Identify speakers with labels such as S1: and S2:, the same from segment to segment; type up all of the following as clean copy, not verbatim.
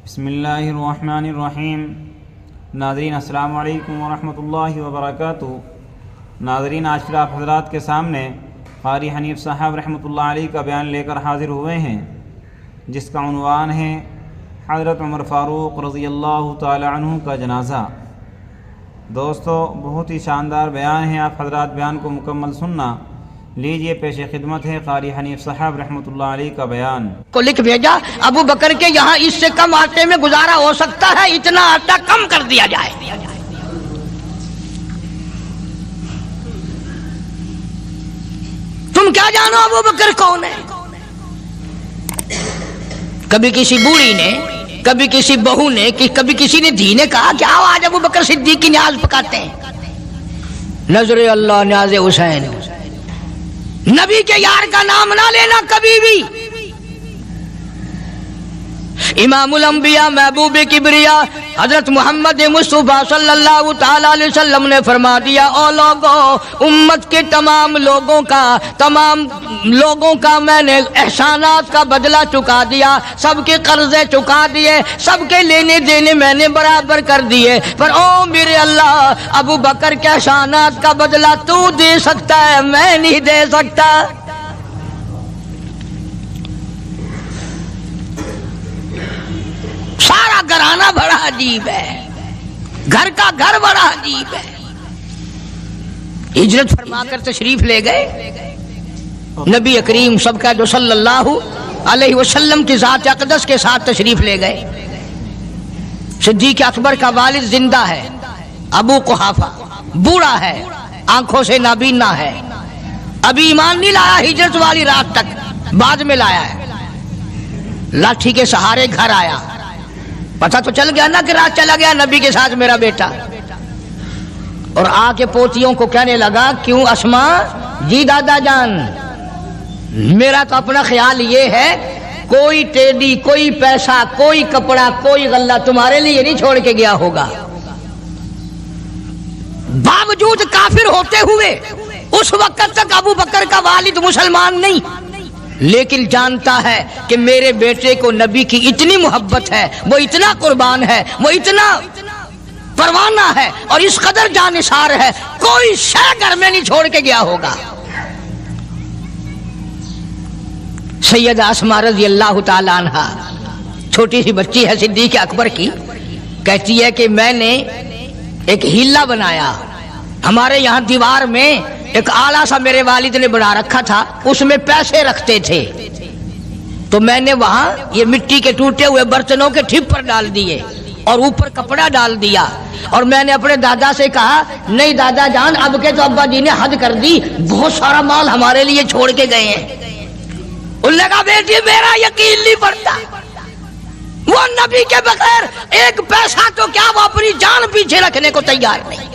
S1: بسم اللہ الرحمن الرحیم۔ ناظرین السلام علیکم ورحمۃ اللہ وبرکاتہ۔ ناظرین، آج پھر آپ حضرات کے سامنے قاری حنیف صاحب رحمۃ اللہ علیہ کا بیان لے کر حاضر ہوئے ہیں، جس کا عنوان ہے حضرت عمر فاروق رضی اللہ تعالی عنہ کا جنازہ۔ دوستو، بہت ہی شاندار بیان ہے، آپ حضرات بیان کو مکمل سننا۔ لیجئے، پیش خدمت ہے قاری حنیف صاحب رحمۃ اللہ علیہ کا بیان۔
S2: کو لکھ بھیجا ابو بکر کے یہاں اس سے کم آٹے میں گزارا ہو سکتا ہے، اتنا آٹا کم کر دیا جائے۔ تم کیا جانو ابو بکر کون ہے؟ کبھی کسی بوڑھی نے، کبھی کسی بہو نے، کبھی کسی نے دھی نے کہا کہ آؤ آج ابو بکر صدیق کی نیاز پکاتے ہیں۔ نظر اللہ نیاز حسین، نبی کے یار کا نام نہ لینا کبھی بھی۔ امام الانبیاء محبوب کبریا حضرت محمد مصطفیٰ صلی اللہ تعالی علیہ وسلم نے فرما دیا، او لوگوں، امت کے تمام لوگوں کا میں نے احسانات کا بدلہ چکا دیا، سب کے قرضے چکا دیے، سب کے لینے دینے میں نے برابر کر دیے، پر او میرے اللہ، ابو بکر کے احسانات کا بدلہ تو دے سکتا ہے، میں نہیں دے سکتا۔ سارا گھرانہ بڑا عجیب ہے، گھر کا گھر بڑا عجیب ہے۔ ہجرت فرما کر تشریف لے گئے نبی کریم سب کا جو صلی اللہ علیہ وسلم کی ذات اقدس کے ساتھ تشریف لے گئے۔ صدیق اکبر کا والد زندہ ہے، ابو قحافہ بوڑھا ہے، آنکھوں سے نابینا ہے، ابھی ایمان نہیں لایا ہجرت والی رات تک، بعد میں لایا ہے۔ لاٹھی کے سہارے گھر آیا، پتہ تو چل گیا نا کہ رات چلا گیا نبی کے ساتھ میرا بیٹا، اور آ کے پوتیوں کو کہنے لگا، کیوں اسما جی دادا جان، میرا تو اپنا خیال یہ ہے کوئی ٹیڈی، کوئی پیسہ، کوئی کپڑا، کوئی غلہ تمہارے لیے نہیں چھوڑ کے گیا ہوگا۔ باوجود کافر ہوتے ہوئے اس وقت تک ابو بکر کا والد مسلمان نہیں، لیکن جانتا ہے کہ میرے بیٹے کو نبی کی اتنی محبت ہے، وہ اتنا قربان ہے، وہ اتنا پروانہ ہے، اور اس قدر جانثار ہے، کوئی شے گھر میں نہیں چھوڑ کے گیا ہوگا۔ سیدہ اسماء رضی اللہ تعالی عنہ، چھوٹی سی بچی ہے صدیق اکبر کی، کہتی ہے کہ میں نے ایک ہیلا بنایا، ہمارے یہاں دیوار میں ایک آلہ سا میرے والد نے بنا رکھا تھا، اس میں پیسے رکھتے تھے، تو میں نے وہاں یہ مٹی کے ٹوٹے ہوئے برتنوں کے ٹھپ پر ڈال دیے اور اوپر کپڑا ڈال دیا، اور میں نے اپنے دادا سے کہا، نہیں دادا جان، اب کے تو ابا جی نے حد کر دی، بہت سارا مال ہمارے لیے چھوڑ کے گئے ہیں۔ ان نے کہا، بیٹی میرا یقین نہیں پڑتا، وہ نبی کے بغیر ایک پیسہ تو کیا وہ اپنی جان پیچھے رکھنے کو تیار نہیں۔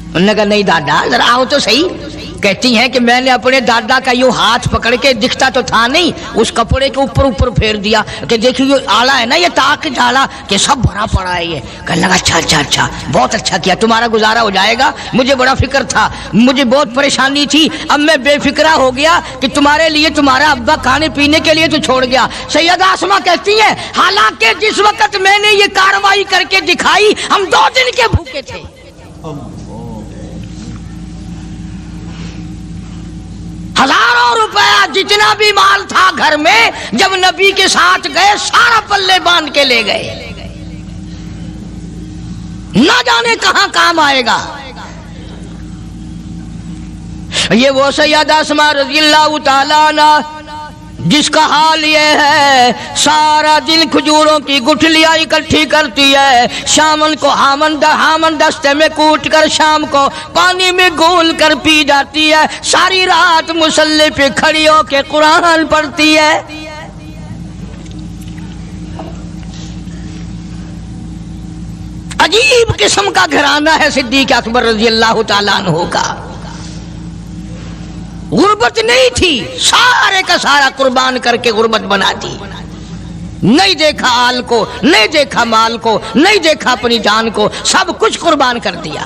S2: انہوں نے کہا، نہیں دادا ذرا آؤ تو صحیح۔ کہتی ہیں کہ میں نے اپنے دادا کا یوں ہاتھ پکڑ کے، دکھتا تو تھا نہیں، اس کپڑے کے اوپر پھیر دیا کہ دیکھیے یہ آلہ ہے نا، یہ تاک ڈالا کہ سب بھرا پڑا ہے۔ یہ کہنے لگا، اچھا بہت اچھا کیا، تمہارا گزارا ہو جائے گا، مجھے بڑا فکر تھا، مجھے بہت پریشانی تھی، اب میں بے فکرہ ہو گیا کہ تمہارے لیے تمہارا ابا کھانے پینے کے لیے تو چھوڑ گیا۔ سیدہ اسماء کہتی ہیں، حالانکہ جس وقت میں نے یہ کارروائی کر کے دکھائی، ہم 2 دن کے بھوکے تھے۔ ہزاروں روپیہ جتنا بھی مال تھا گھر میں، جب نبی کے ساتھ گئے سارا پلے باندھ کے لے گئے، نہ جانے کہاں کام آئے گا۔ یہ وہ سیدہ اسماء رضی اللہ تعالیٰ عنہ جس کا حال یہ ہے، سارا دن کھجوروں کی گٹھلیاں اکٹھی کرتی ہے، شامن کو ہامن دستے میں کوٹ کر شام کو پانی میں گھول کر پی جاتی ہے، ساری رات مصلی پہ کھڑی ہو کے قرآن پڑھتی ہے۔ عجیب قسم کا گھرانہ ہے صدیق اکبر رضی اللہ تعالیٰ عنہ کا۔ غربت نہیں تھی، سارے کا سارا قربان کر کے غربت بنا دی، نہیں دیکھا آل کو، نہیں دیکھا مال کو، نہیں دیکھا اپنی جان کو، سب کچھ قربان کر دیا۔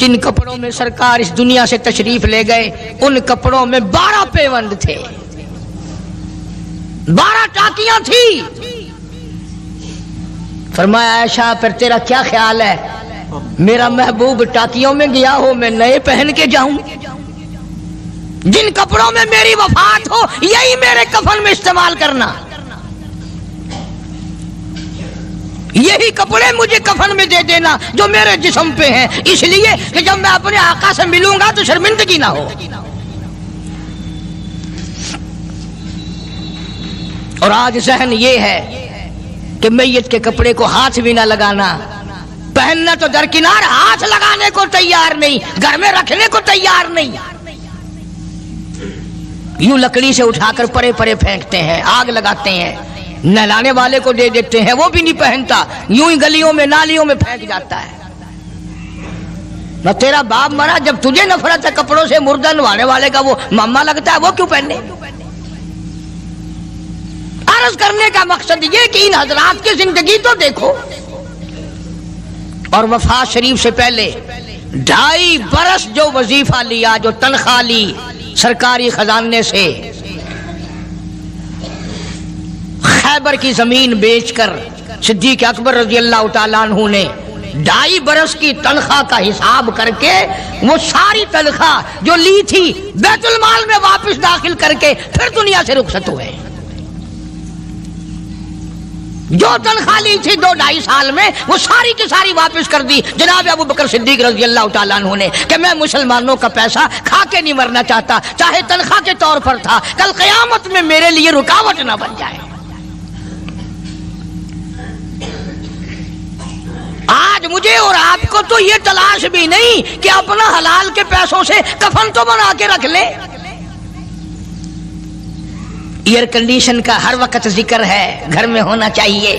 S2: جن کپڑوں میں سرکار اس دنیا سے تشریف لے گئے ان کپڑوں میں 12 پیوند تھے، 12 ٹاکیاں تھی۔ فرمایا عائشہ پھر تیرا کیا خیال ہے، میرا محبوب ٹاکیوں میں گیا ہو میں نئے پہن کے جاؤں؟ جن کپڑوں میں میری وفات ہو یہی میرے کفن میں استعمال کرنا، یہی کپڑے مجھے کفن میں دے دینا جو میرے جسم پہ ہیں، اس لیے کہ جب میں اپنے آقا سے ملوں گا تو شرمندگی نہ ہو۔ اور آج ذہن یہ ہے کہ میت کے کپڑے کو ہاتھ بھی نہ لگانا، پہننا تو درکنار، ہاتھ لگانے کو تیار نہیں، گھر میں رکھنے کو تیار نہیں، یوں لکڑی سے اٹھا کر پرے پرے پھینکتے ہیں، آگ لگاتے ہیں، نہلانے والے کو دے دیتے ہیں، وہ بھی نہیں پہنتا، یوں ہی گلیوں میں نالیوں میں پھینک جاتا ہے۔ نہ تیرا باپ مرا، جب تجھے نفرت ہے کپڑوں سے، مردہ نوانے والے کا وہ ماما لگتا ہے، وہ کیوں پہنے؟ عرض کرنے کا مقصد یہ کہ ان حضرات کی زندگی تو دیکھو، اور وفات شریف سے پہلے 2.5 برس جو وظیفہ لیا، جو تنخواہ لی سرکاری خزانے سے، خیبر کی زمین بیچ کر صدیق اکبر رضی اللہ تعالیٰ عنہ نے 2.5 برس کی تنخواہ کا حساب کر کے وہ ساری تنخواہ جو لی تھی بیت المال میں واپس داخل کر کے پھر دنیا سے رخصت ہوئے۔ جو تنخواہ لی تھی 2-2.5 سال میں وہ ساری کی ساری واپس کر دی جناب ابو بکر صدیق رضی اللہ تعالیٰ عنہ نے، کہ میں مسلمانوں کا پیسہ کھا کے نہیں مرنا چاہتا، چاہے تنخواہ کے طور پر تھا، کل قیامت میں میرے لیے رکاوٹ نہ بن جائے۔ آج مجھے اور آپ کو تو یہ تلاش بھی نہیں کہ اپنا حلال کے پیسوں سے کفن تو بنا کے رکھ لیں۔ ایئر کنڈیشن کا ہر وقت ذکر ہے، گھر میں ہونا چاہیے،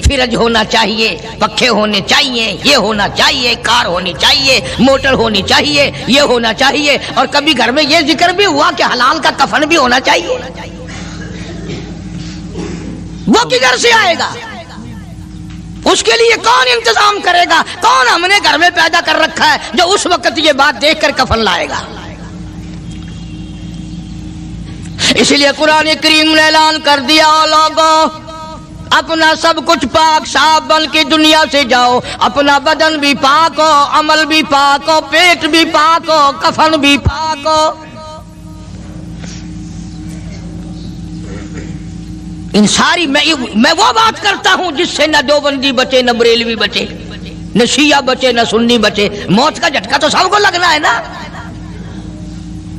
S2: فریج ہونا چاہیے، پکھے ہونے چاہیے، یہ ہونا چاہیے، کار ہونی چاہیے، موٹر ہونی چاہیے، یہ ہونا چاہیے، اور کبھی گھر میں یہ ذکر بھی ہوا کہ حلال کا کفن بھی ہونا چاہیے۔ وہ کدھر سے آئے گا؟ اس کے لیے کون انتظام کرے گا؟ کون ہم نے گھر میں پیدا کر رکھا ہے جو اس وقت یہ بات دیکھ کر کفن لائے گا؟ اس لیے قرآن کریم نے اعلان کر دیا، لوگوں اپنا سب کچھ پاک صاف بن کے دنیا سے جاؤ، اپنا بدن بھی پاک ہو، عمل بھی پاک ہو، پیٹ بھی پاک ہو، کفن بھی پاک ہو۔ ان ساری میں وہ بات کرتا ہوں جس سے نہ دیوبندی بچے، نہ بریلوی بچے، نہ شیعہ بچے، نہ سنی بچے۔ موت کا جھٹکا تو سب کو لگنا ہے نا،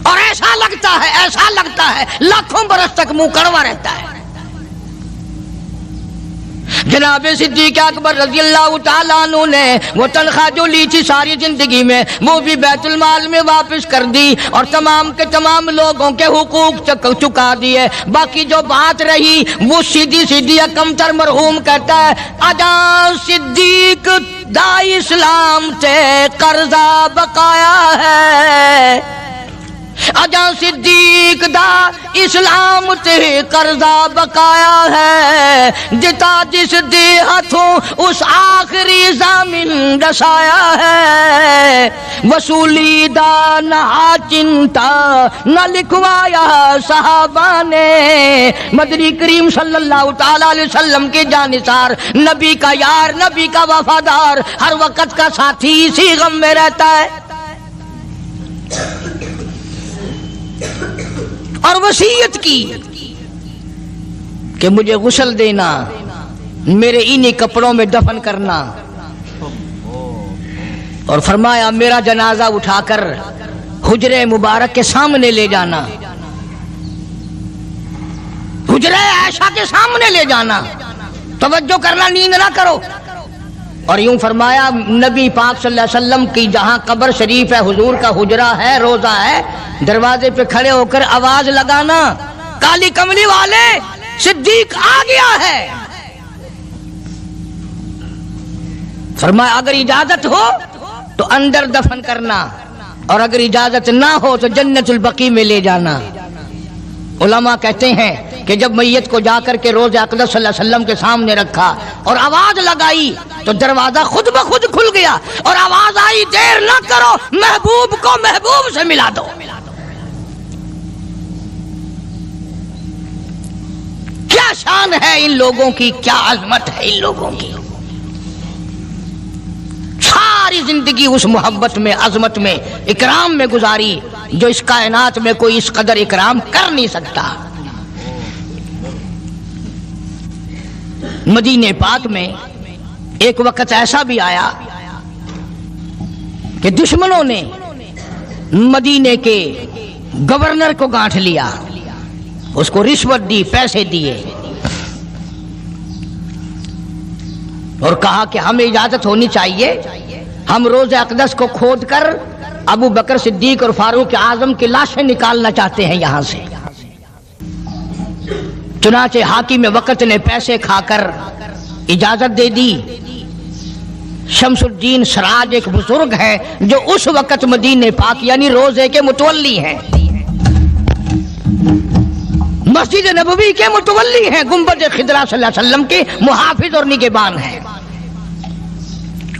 S2: اور ایسا لگتا ہے لاکھوں برس تک منہ کڑوا رہتا ہے۔ جناب صدیق اکبر رضی اللہ تعالیٰ عنہ نے وہ تنخواہ جو لی تھی ساری زندگی میں وہ بھی بیت المال میں واپس کر دی، اور تمام کے تمام لوگوں کے حقوق چکا دیے۔ باقی جو بات رہی وہ سیدھی کمتر مرحوم کہتا ہے، ادا صدیق دا اسلام تے قرضہ بقایا ہے، اجا صدیق دا اسلام تے قرضہ بقایا ہے، جتا جس دے ہاتھوں اس آخری ضامن رسایا ہے، وصولی دا نہ چنتا نہ لکھوایا صحابہ نے۔ مدنی کریم صلی اللہ تعالی علیہ وسلم کے جانثار، نبی کا یار، نبی کا وفادار، ہر وقت کا ساتھی اسی غم میں رہتا ہے، اور وصیت کی کہ مجھے غسل دینا، میرے انہی کپڑوں میں دفن کرنا، اور فرمایا میرا جنازہ اٹھا کر حجرے مبارک کے سامنے لے جانا، حجرے عائشہ کے سامنے لے جانا، توجہ کرنا، نیند نہ کرو۔ اور یوں فرمایا نبی پاک صلی اللہ علیہ وسلم کی جہاں قبر شریف ہے، حضور کا حجرہ ہے، روضہ ہے، دروازے پہ کھڑے ہو کر آواز لگانا، کالی کملی والے صدیق آ گیا ہے۔ فرمایا اگر اجازت ہو تو اندر دفن کرنا، اور اگر اجازت نہ ہو تو جنت البقیع میں لے جانا۔ علماء کہتے ہیں کہ جب میت کو جا کر کے روضہ اقدس صلی اللہ علیہ وسلم کے سامنے رکھا اور آواز لگائی تو دروازہ خود بخود کھل گیا اور آواز آئی دیر نہ کرو، محبوب کو محبوب سے ملا دو۔ کیا شان ہے ان لوگوں کی، کیا عظمت ہے ان لوگوں کی، ساری زندگی اس محبت میں، عظمت میں، اکرام میں گزاری جو اس کائنات میں کوئی اس قدر اکرام کر نہیں سکتا۔ مدینہ پاک میں ایک وقت ایسا بھی آیا کہ دشمنوں نے مدینے کے گورنر کو گانٹھ لیا، اس کو رشوت دی، پیسے دیے اور کہا کہ ہمیں اجازت ہونی چاہیے، ہم روضہ اقدس کو کھود کر ابو بکر صدیق اور فاروق اعظم کی لاشیں نکالنا چاہتے ہیں یہاں سے۔ چنانچہ حاکم وقت نے پیسے کھا کر اجازت دے دی۔ شمس الدین سراج ایک بزرگ ہے جو اس وقت مدینہ پاک یعنی روضے کے متولی ہیں، مسجد نبوی کے متولی ہیں، گنبد خضرا صلی اللہ علیہ وسلم کے محافظ اور نگہبان ہیں۔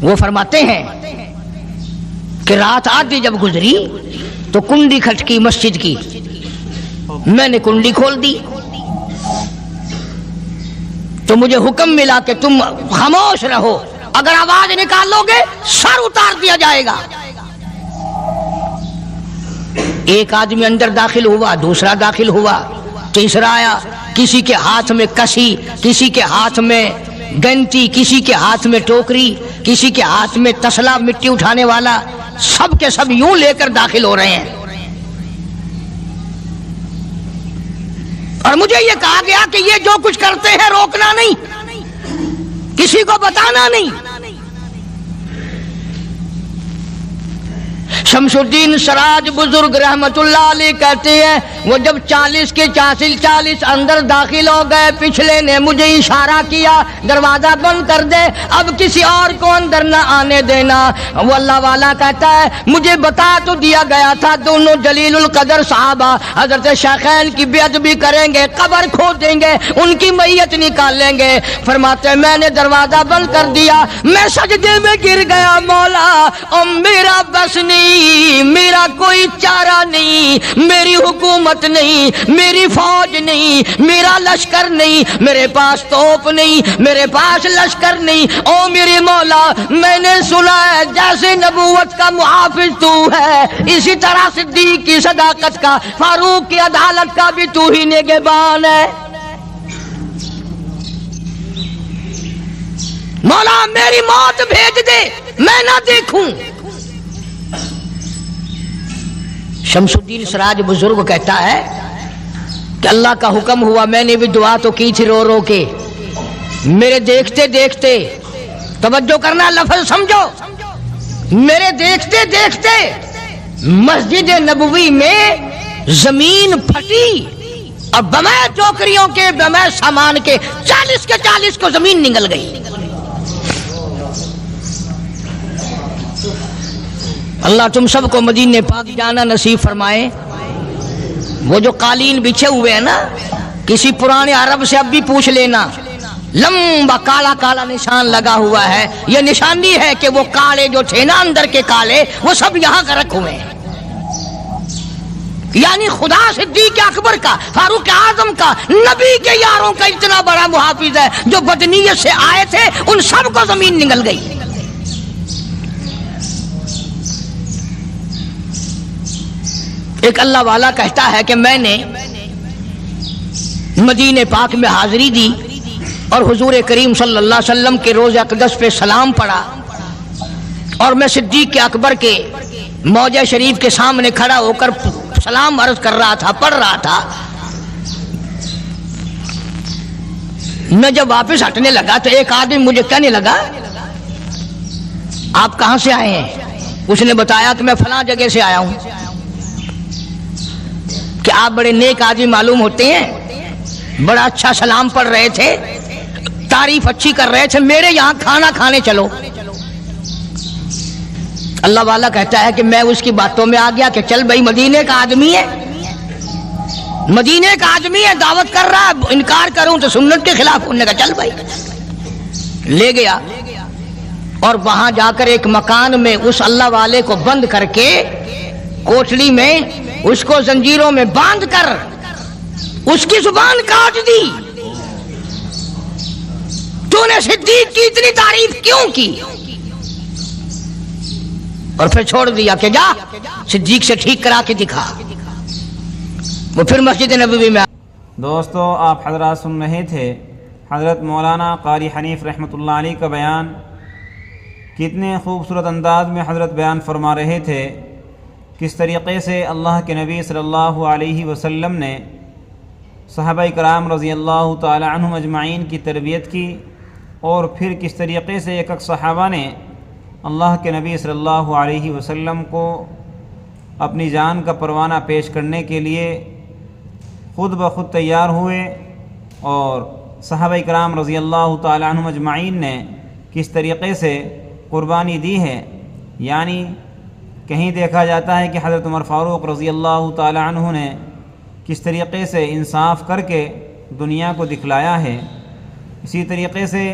S2: وہ فرماتے ہیں کہ رات آدھی جب گزری تو کنڈی کھٹکی مسجد کی، میں نے کنڈی کھول دی تو مجھے حکم ملا کہ تم خاموش رہو، اگر آواز نکالو گے سر اتار دیا جائے گا۔ ایک آدمی اندر داخل ہوا، دوسرا داخل ہوا، تیسرا آیا، کسی کے ہاتھ میں کسی، کسی کے ہاتھ میں گنتی، کسی کے ہاتھ میں ٹوکری، کسی کے ہاتھ میں تسلا مٹی اٹھانے والا، سب کے سب یوں لے کر داخل ہو رہے ہیں۔ اور مجھے یہ کہا گیا کہ یہ جو کچھ کرتے ہیں روکنا نہیں، کسی کو بتانا نہیں۔ شمس الدین سراج بزرگ رحمت اللہ علیہ کہتے ہیں وہ جب 40 کے 40 اندر داخل ہو گئے، پچھلے نے مجھے اشارہ کیا دروازہ بند کر دے، اب کسی اور کو اندر نہ آنے دینا۔ وہ اللہ والا کہتا ہے مجھے بتا تو دیا گیا تھا دونوں جلیل القدر صحابہ حضرت شیخین کی بیعت بھی کریں گے، قبر کھود دیں گے، ان کی میت نکال لیں گے۔ فرماتے ہیں میں نے دروازہ بند کر دیا، میں سجدے میں گر گیا، مولا او میرا بس نہیں، میرا کوئی چارہ نہیں، میری حکومت نہیں، میری فوج نہیں، میرا لشکر نہیں، میرے پاس توپ نہیں، میرے پاس لشکر نہیں، او میرے مولا میں نے سنا ہے جیسے نبوت کا محافظ تو ہے، اسی طرح صدیق کی صداقت کا، فاروق کی عدالت کا بھی تو ہی نگہبان ہے۔ مولا میری موت بھیج دے، میں نہ دیکھوں۔ شمس الدین سراج بزرگ کہتا ہے کہ اللہ کا حکم ہوا، میں نے بھی دعا تو کی تھی رو رو کے، میرے دیکھتے دیکھتے، توجہ کرنا لفظ سمجھو، میرے دیکھتے دیکھتے مسجد نبوی میں زمین پھٹی اور بمائے ٹوکریوں کے، بمائے سامان کے 40 کے 40 کو زمین نگل گئی۔ اللہ تم سب کو مدینہ پاک جانا نصیب فرمائے۔ وہ جو قالین بچھے ہوئے ہیں نا، کسی پرانے عرب سے اب بھی پوچھ لینا، لمبا کالا کالا نشان لگا ہوا ہے، یہ نشانی ہے کہ وہ کالے جو تھے نا اندر کے کالے، وہ سب یہاں کا رکھ ہوئے ہیں۔ یعنی خدا صدیق اکبر کا، فاروق اعظم کا، نبی کے یاروں کا اتنا بڑا محافظ ہے، جو بدنیت سے آئے تھے ان سب کو زمین نگل گئی۔ ایک اللہ والا کہتا ہے کہ میں نے مدینہ پاک میں حاضری دی اور حضور کریم صلی اللہ علیہ وسلم کے روضہ اقدس پہ سلام پڑھا، اور میں صدیق اکبر کے موضع شریف کے سامنے کھڑا ہو کر سلام عرض کر رہا تھا، پڑھ رہا تھا۔ میں جب واپس ہٹنے لگا تو ایک آدمی مجھے کہنے لگا آپ کہاں سے آئے ہیں؟ اس نے بتایا کہ میں فلاں جگہ سے آیا ہوں۔ کہ آپ بڑے نیک آدمی معلوم ہوتے ہیں، بڑا اچھا سلام پڑھ رہے تھے، تعریف اچھی کر رہے تھے، میرے یہاں کھانا کھانے چلو۔ اللہ والا کہتا ہے کہ میں اس کی باتوں میں آ گیا کہ چل بھائی مدینے کا آدمی ہے، مدینے کا آدمی ہے، دعوت کر رہا ہے، انکار کروں تو سنت کے خلاف، انہوں نے کہا چل بھائی، لے گیا اور وہاں جا کر ایک مکان میں اس اللہ والے کو بند کر کے کوٹڑی میں اس کو زنجیروں میں باندھ کر اس کی زبان کاٹ دی۔ تو نے صدیق کی اتنی تعریف کیوں کی؟ اور پھر چھوڑ دیا کہ جا صدیق سے ٹھیک کرا کے دکھا۔ وہ پھر مسجد نبوی میں۔
S1: دوستو، آپ حضرات سن رہے تھے حضرت مولانا قاری حنیف رحمۃ اللہ علیہ کا بیان۔ کتنے خوبصورت انداز میں حضرت بیان فرما رہے تھے، کس طریقے سے اللہ کے نبی صلی اللہ علیہ وسلم نے صحابہ کرام رضی اللہ تعالی عنہم اجمعین کی تربیت کی، اور پھر کس طریقے سے ایک ایک صحابہ نے اللہ کے نبی صلی اللہ علیہ وسلم کو اپنی جان کا پروانہ پیش کرنے کے لیے خود بخود تیار ہوئے، اور صحابہ کرام رضی اللہ تعالی عنہم اجمعین نے کس طریقے سے قربانی دی ہے۔ یعنی کہیں دیکھا جاتا ہے کہ حضرت عمر فاروق رضی اللہ تعالی عنہ نے کس طریقے سے انصاف کر کے دنیا کو دکھلایا ہے۔ اسی طریقے سے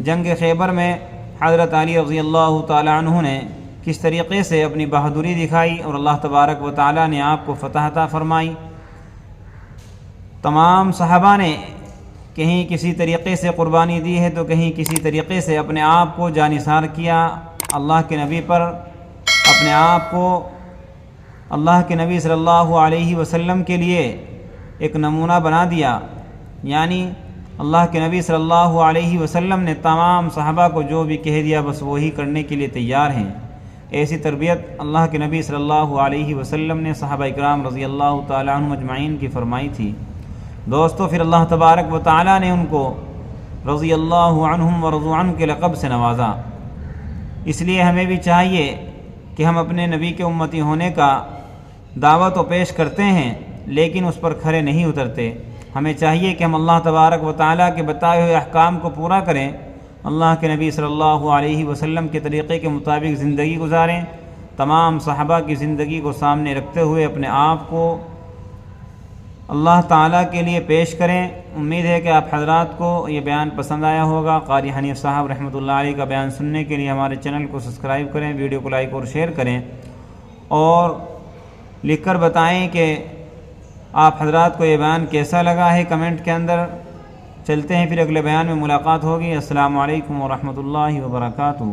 S1: جنگ خیبر میں حضرت علی رضی اللہ تعالی عنہ نے کس طریقے سے اپنی بہادری دکھائی، اور اللہ تبارک و تعالی نے آپ کو فتح عطا فرمائی۔ تمام صحابہ نے کہیں کسی طریقے سے قربانی دی ہے تو کہیں کسی طریقے سے اپنے آپ کو جانثار کیا، اللہ کے نبی پر اپنے آپ کو اللہ کے نبی صلی اللہ علیہ وسلم کے لیے ایک نمونہ بنا دیا۔ یعنی اللہ کے نبی صلی اللہ علیہ وسلم نے تمام صحابہ کو جو بھی کہہ دیا بس وہی کرنے کے لیے تیار ہیں۔ ایسی تربیت اللہ کے نبی صلی اللہ علیہ وسلم نے صحابہ کرام رضی اللہ تعالی عنہم اجمعین کی فرمائی تھی۔ دوستو، پھر اللہ تبارک و تعالی نے ان کو رضی اللہ عنہم ورضوا عنہ کے لقب سے نوازا۔ اس لیے ہمیں بھی چاہیے کہ ہم اپنے نبی کے امتی ہونے کا دعوت و پیش کرتے ہیں، لیکن اس پر کھرے نہیں اترتے۔ ہمیں چاہیے کہ ہم اللہ تبارک و تعالیٰ کے بتائے ہوئے احکام کو پورا کریں، اللہ کے نبی صلی اللہ علیہ وسلم کے طریقے کے مطابق زندگی گزاریں، تمام صحابہ کی زندگی کو سامنے رکھتے ہوئے اپنے آپ کو اللہ تعالیٰ کے لیے پیش کریں۔ امید ہے کہ آپ حضرات کو یہ بیان پسند آیا ہوگا۔ قاری حنیف صاحب رحمۃ اللہ علیہ کا بیان سننے کے لیے ہمارے چینل کو سبسکرائب کریں، ویڈیو کو لائک اور شیئر کریں، اور لکھ کر بتائیں کہ آپ حضرات کو یہ بیان کیسا لگا ہے کمنٹ کے اندر۔ چلتے ہیں پھر اگلے بیان میں ملاقات ہوگی۔ السلام علیکم ورحمۃ اللہ وبرکاتہ۔